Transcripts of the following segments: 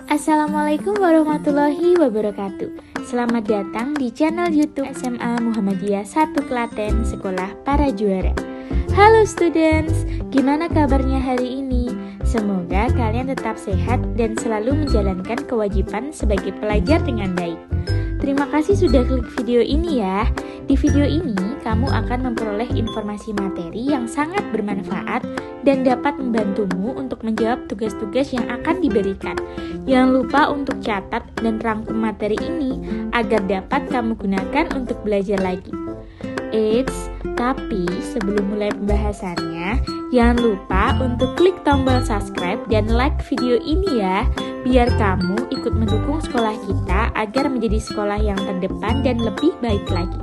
Assalamualaikum warahmatullahi wabarakatuh. Selamat datang di channel YouTube SMA Muhammadiyah 1 Klaten, Sekolah Para Juara. Halo students, gimana kabarnya hari ini? Semoga kalian tetap sehat dan selalu menjalankan kewajiban sebagai pelajar dengan baik. Terima kasih sudah klik video ini ya. Di video ini, kamu akan memperoleh informasi materi yang sangat bermanfaat dan dapat membantumu untuk menjawab tugas-tugas yang akan diberikan. Jangan lupa untuk catat dan rangkum materi ini agar dapat kamu gunakan untuk belajar lagi. Eits, tapi sebelum mulai pembahasannya, jangan lupa untuk klik tombol subscribe dan like video ini ya, biar kamu ikut mendukung sekolah kita agar menjadi sekolah yang terdepan dan lebih baik lagi.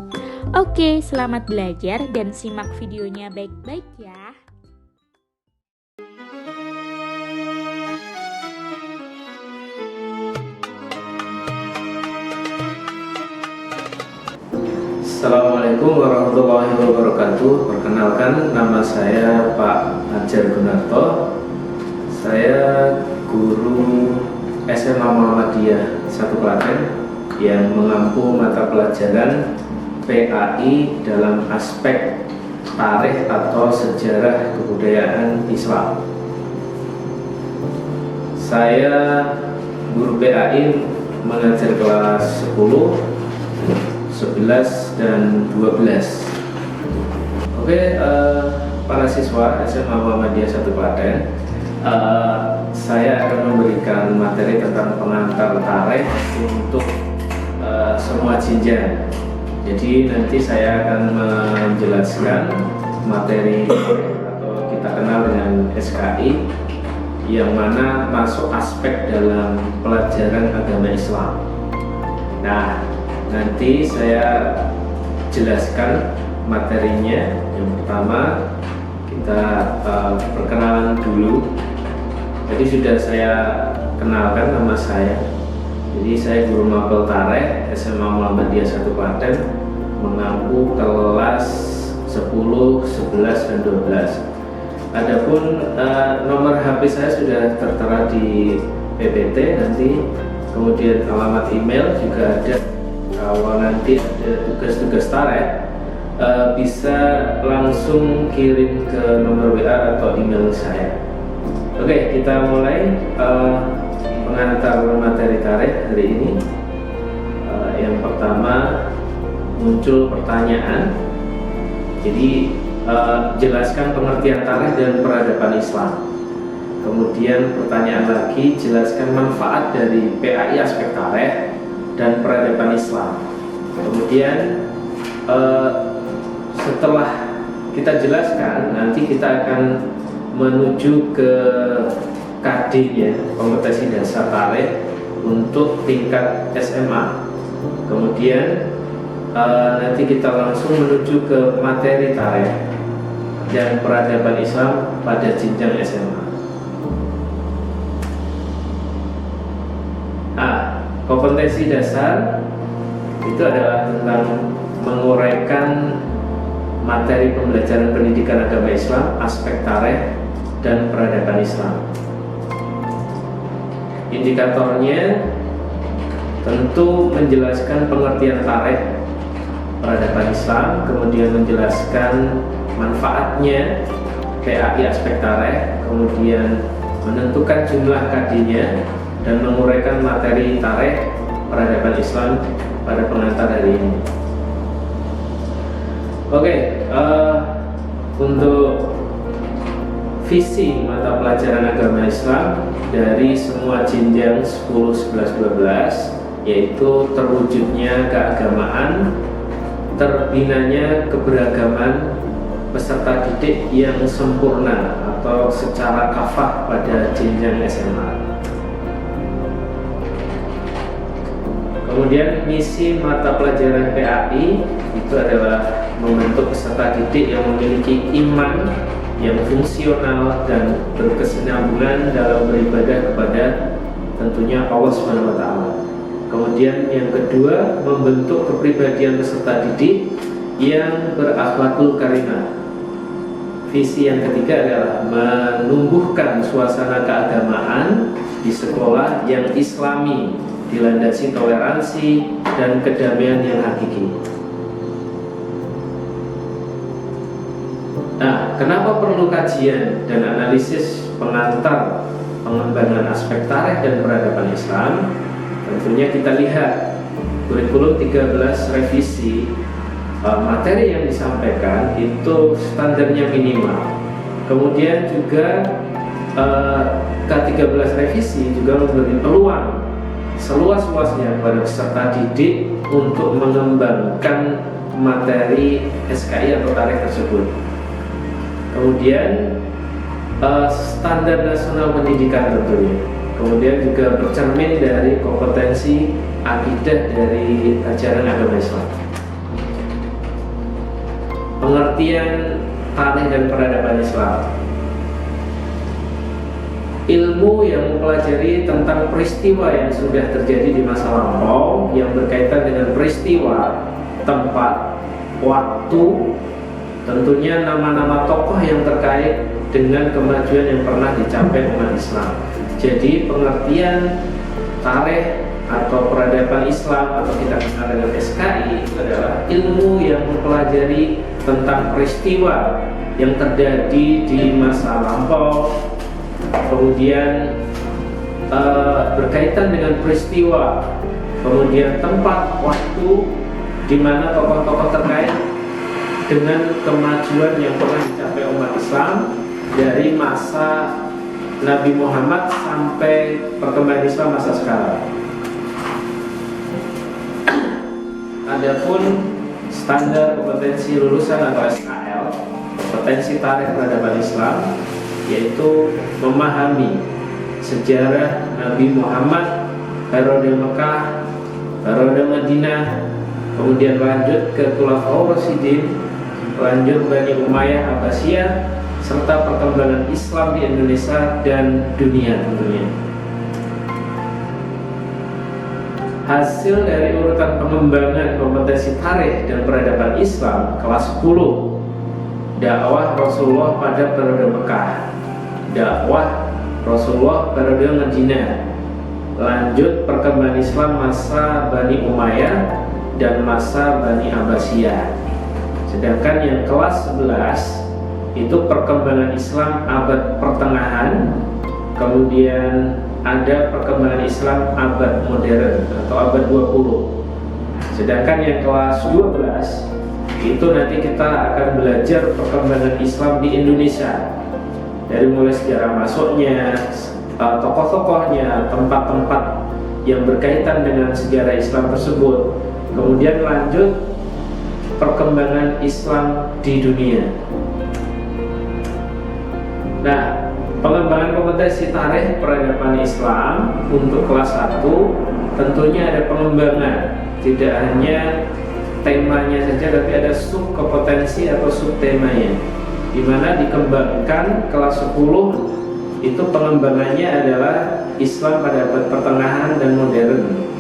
Oke, selamat belajar dan simak videonya baik-baik ya. Assalamualaikum warahmatullahi wabarakatuh. Perkenalkan, nama saya Pak Ajar Gunarto. Saya guru SMA Muhammadiyah 1 Klaten yang mengampu mata pelajaran PAI dalam aspek tarikh atau sejarah kebudayaan Islam. Saya guru PAI mengajar kelas 10, 11 dan 12. Oke, para siswa SMA Muhammadiyah 1 Klaten, saya akan memberikan materi tentang pengantar tarikh untuk semua jenjang. Jadi nanti saya akan menjelaskan materi atau kita kenal dengan SKI yang mana masuk aspek dalam pelajaran agama Islam. Nah, nanti saya jelaskan materinya. Yang pertama kita perkenalan dulu. Jadi sudah saya kenalkan nama saya. Jadi saya guru mapel tarikh SMA Muhammadiyah 1 Klaten, mengampu kelas 10, 11 dan 12. Adapun nomor HP saya sudah tertera di PPT nanti. Kemudian alamat email juga ada. Kalau nanti ada tugas-tugas tarikh, bisa langsung kirim ke nomor WA atau email saya. Oke, kita mulai pengantar materi tarikh hari ini. Yang pertama muncul pertanyaan. Jadi jelaskan pengertian tarikh dan peradaban Islam. Kemudian pertanyaan lagi, jelaskan manfaat dari PAI aspek tarikh dan peradaban Islam. Kemudian setelah kita jelaskan, nanti kita akan menuju ke KD-nya, kompetensi dasar tarikh untuk tingkat SMA. Kemudian nanti kita langsung menuju ke materi tarikh dan peradaban Islam pada jenjang SMA. Kompetensi dasar itu adalah tentang menguraikan materi pembelajaran pendidikan agama Islam, aspek tarikh dan peradaban Islam. Indikatornya tentu menjelaskan pengertian tarikh, peradaban Islam, kemudian menjelaskan manfaatnya PAI aspek tarikh, kemudian menentukan jumlah KD-nya dan menguraikan materi tarikh peradaban Islam pada pengantar hari ini. Oke, untuk visi mata pelajaran agama Islam dari semua jenjang 10, 11, 12, yaitu terwujudnya keagamaan, terbinanya keberagaman peserta didik yang sempurna atau secara kafah pada jenjang SMA. Kemudian misi mata pelajaran PAI itu adalah membentuk peserta didik yang memiliki iman yang fungsional dan berkesinambungan dalam beribadah kepada tentunya Allah SWT. Kemudian yang kedua, membentuk kepribadian peserta didik yang berakhlakul karimah. Visi yang ketiga adalah menumbuhkan suasana keagamaan di sekolah yang islami, dilandasi toleransi dan kedamaian yang hakiki. Nah, kenapa perlu kajian dan analisis pengantar pengembangan aspek tarikh dan peradaban Islam? Tentunya kita lihat kurikulum 13 revisi, materi yang disampaikan itu standarnya minimal. Kemudian juga K13 revisi juga memberi peluang seluas-luasnya kepada peserta didik untuk mengembangkan materi SKI atau tarikh tersebut. Kemudian standar nasional pendidikan tentunya. Kemudian juga bercermin dari kompetensi akidah dari ajaran agama Islam. Pengertian tarikh dan peradaban Islam. Ilmu yang mempelajari tentang peristiwa yang sudah terjadi di masa lampau yang berkaitan dengan peristiwa, tempat, waktu, tentunya nama-nama tokoh yang terkait dengan kemajuan yang pernah dicapai umat Islam. Jadi pengertian tarikh atau peradaban Islam atau kita kenal dengan SKI adalah ilmu yang mempelajari tentang peristiwa yang terjadi di masa lampau, kemudian berkaitan dengan peristiwa, kemudian tempat, waktu di mana tokoh-tokoh terkait dengan kemajuan yang pernah dicapai umat Islam dari masa Nabi Muhammad sampai perkembangan Islam masa sekarang. Adapun standar kompetensi lulusan atau SKL, kompetensi tarikh peradaban Islam, yaitu memahami sejarah Nabi Muhammad, periode Mekah, periode Madinah, kemudian lanjut ke Khulafaur Rasyidin, lanjut Bani Umayyah Abbasiyah, serta perkembangan Islam di Indonesia dan dunia tentunya. Hasil dari urutan pengembangan kompetensi tarikh dan peradaban Islam kelas 10, dakwah Rasulullah pada periode Mekah, dakwah Rasulullah periode Madinah, lanjut perkembangan Islam masa Bani Umayyah dan masa Bani Abbasiyah. Sedangkan yang kelas 11 itu perkembangan Islam abad pertengahan, kemudian ada perkembangan Islam abad modern atau abad 20. Sedangkan yang kelas 12 itu nanti kita akan belajar perkembangan Islam di Indonesia, dari mulai sejarah masuknya, tokoh-tokohnya, tempat-tempat yang berkaitan dengan sejarah Islam tersebut, kemudian lanjut perkembangan Islam di dunia. Nah, pengembangan kompetensi tarikh peradaban Islam untuk kelas 1 tentunya ada pengembangan, tidak hanya temanya saja, tapi ada subkompetensi atau subtemanya, di mana dikembangkan kelas 10 itu pengembangannya adalah Islam pada abad pertengahan dan modern,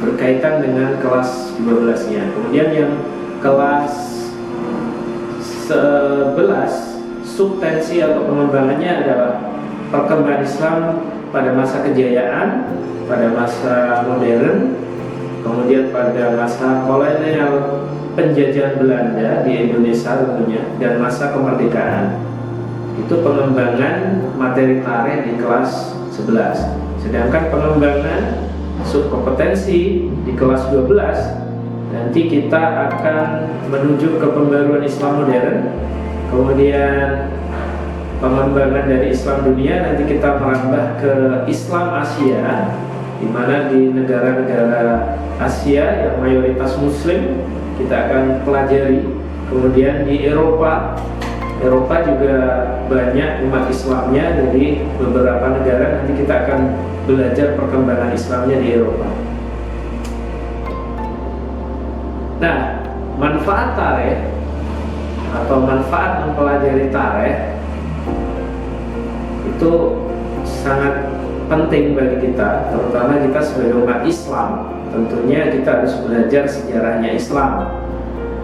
berkaitan dengan kelas 12-nya. Kemudian yang kelas 11 subtensi atau pengembangannya adalah perkembangan Islam pada masa kejayaan, pada masa modern, kemudian pada masa kolonial penjajahan Belanda di Indonesia tentunya, dan masa kemerdekaan. Itu pengembangan materi tarikh di kelas 11. Sedangkan pengembangan subkompetensi di kelas 12 nanti kita akan menuju ke pembaruan Islam modern, kemudian pengembangan dari Islam dunia, nanti kita merambah ke Islam Asia, di mana di negara-negara Asia yang mayoritas Muslim kita akan pelajari. Kemudian di Eropa juga banyak umat Islamnya, dari beberapa negara nanti kita akan belajar perkembangan Islamnya di Eropa. Nah, manfaat tarikh atau manfaat mempelajari tarikh itu sangat penting bagi kita, terutama kita sebagai umat Islam. Tentunya kita harus belajar sejarahnya Islam.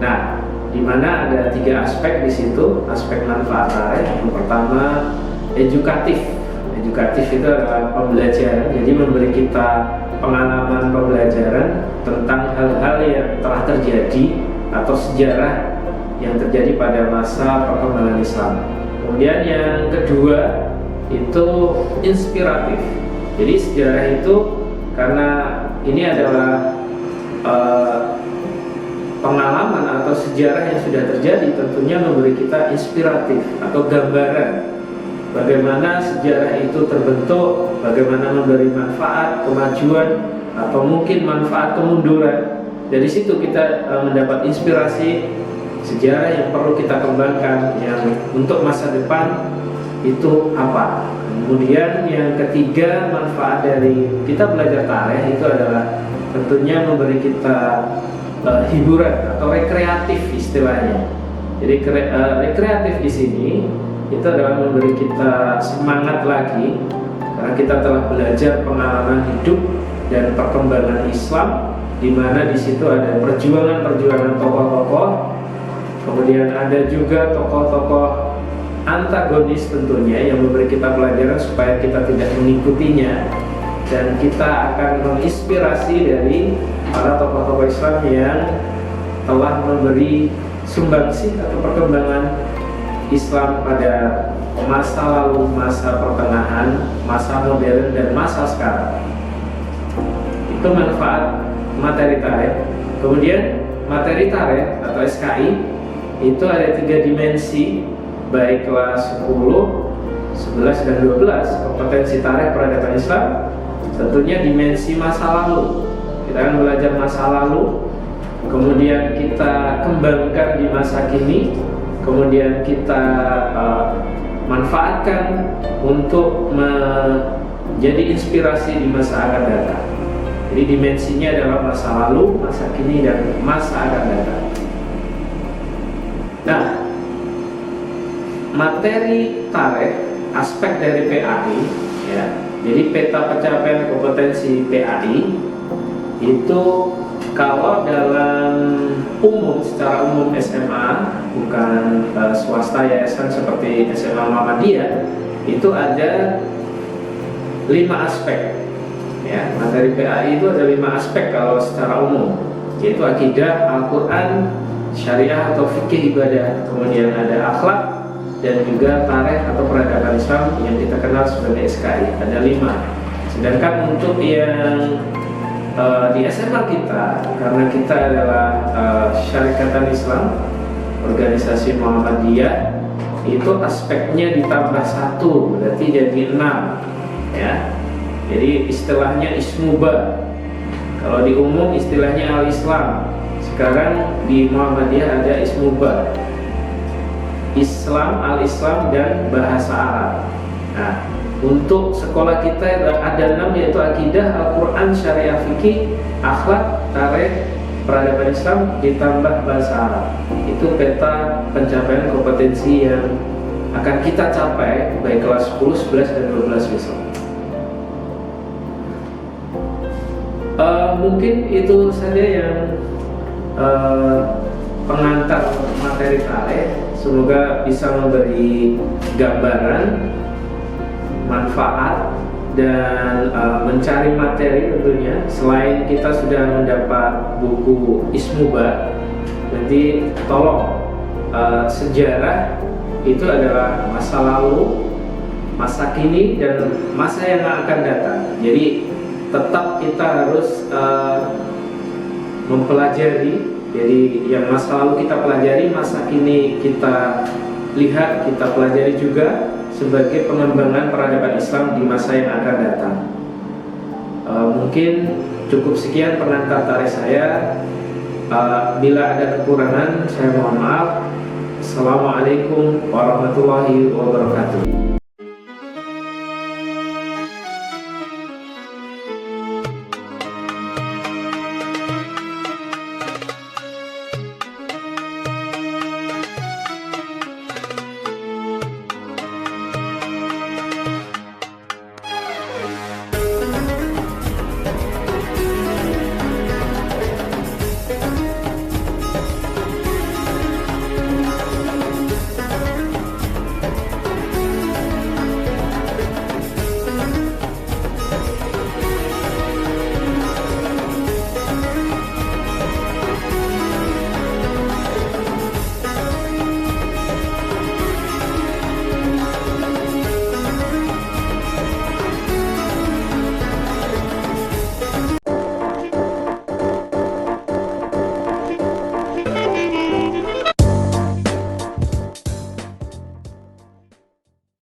Nah, di mana ada 3 aspek di situ, aspek manfaat tarikh. Yang pertama edukatif Edukatif itu adalah pembelajaran, jadi memberi kita pengalaman pembelajaran tentang hal-hal yang telah terjadi atau sejarah yang terjadi pada masa perkembangan Islam. Kemudian yang kedua itu inspiratif. Jadi sejarah itu karena ini adalah pengalaman atau sejarah yang sudah terjadi, tentunya memberi kita inspiratif atau gambaran bagaimana sejarah itu terbentuk, bagaimana memberi manfaat, kemajuan, atau mungkin manfaat kemunduran. Dari situ kita mendapat inspirasi sejarah yang perlu kita kembangkan, yang untuk masa depan itu apa. Kemudian yang ketiga, manfaat dari kita belajar tarikh itu adalah tentunya memberi kita hiburan atau rekreatif istilahnya. Jadi rekreatif di sini itu adalah memberi kita semangat lagi karena kita telah belajar pengalaman hidup dan perkembangan Islam, di mana di situ ada perjuangan-perjuangan tokoh-tokoh, kemudian ada juga tokoh-tokoh antagonis tentunya yang memberi kita pelajaran supaya kita tidak mengikutinya, dan kita akan menginspirasi dari para tokoh-tokoh Islam yang telah memberi sumbangsi atau perkembangan Islam pada masa lalu, masa pertengahan, masa modern, dan masa sekarang. Itu manfaat materi tarikh. Kemudian materi tarikh atau SKI itu ada 3 dimensi, baik kelas 10, 11, dan 12 kompetensi tarikh peradaban Islam. Tentunya dimensi masa lalu, kita akan belajar masa lalu, kemudian kita kembangkan di masa kini, kemudian kita manfaatkan untuk menjadi inspirasi di masa akan datang. Jadi dimensinya adalah masa lalu, masa kini, dan masa akan datang. Nah, materi tarikh, aspek dari PAI, ya. Jadi peta pencapaian kompetensi PAI itu kalau dalam umum, secara umum SMA, bukan swasta yayasan seperti SMA Muhammadiyah, itu ada 5 aspek. Ya, materi PAI itu ada 5 aspek kalau secara umum, yaitu akidah, Al-Quran, syariah atau fikih ibadah, kemudian ada akhlak, dan juga tarikh atau peradaban Islam yang kita kenal sebagai SKI. Ada 5. Sedangkan untuk yang di SMA kita, karena kita adalah Syarikatan Islam, organisasi Muhammadiyah, itu aspeknya ditambah 1, berarti jadi 6, ya. Jadi istilahnya ismuba. Kalau di umum istilahnya al-Islam. Sekarang di Muhammadiyah ada ismuba, Islam, al-Islam, dan bahasa Arab. Nah, untuk sekolah kita ada 6, yaitu akidah, Al-Quran, syariah, fikih, akhlak, tarikh, peradaban Islam, ditambah bahasa Arab. Itu peta pencapaian kompetensi yang akan kita capai baik kelas 10, 11, dan 12 besok. Mungkin itu saja yang pengantar materi tarikh. Semoga bisa memberi gambaran, manfaat, dan mencari materi tentunya. Selain kita sudah mendapat buku Ismuba, nanti tolong sejarah itu adalah masa lalu, masa kini, dan masa yang akan datang. Jadi tetap kita harus mempelajari. Jadi yang masa lalu kita pelajari, masa kini kita lihat, kita pelajari juga sebagai pengembangan peradaban Islam di masa yang akan datang. Mungkin cukup sekian pengantar tarikh saya. Bila ada kekurangan, saya mohon maaf. Assalamualaikum warahmatullahi wabarakatuh.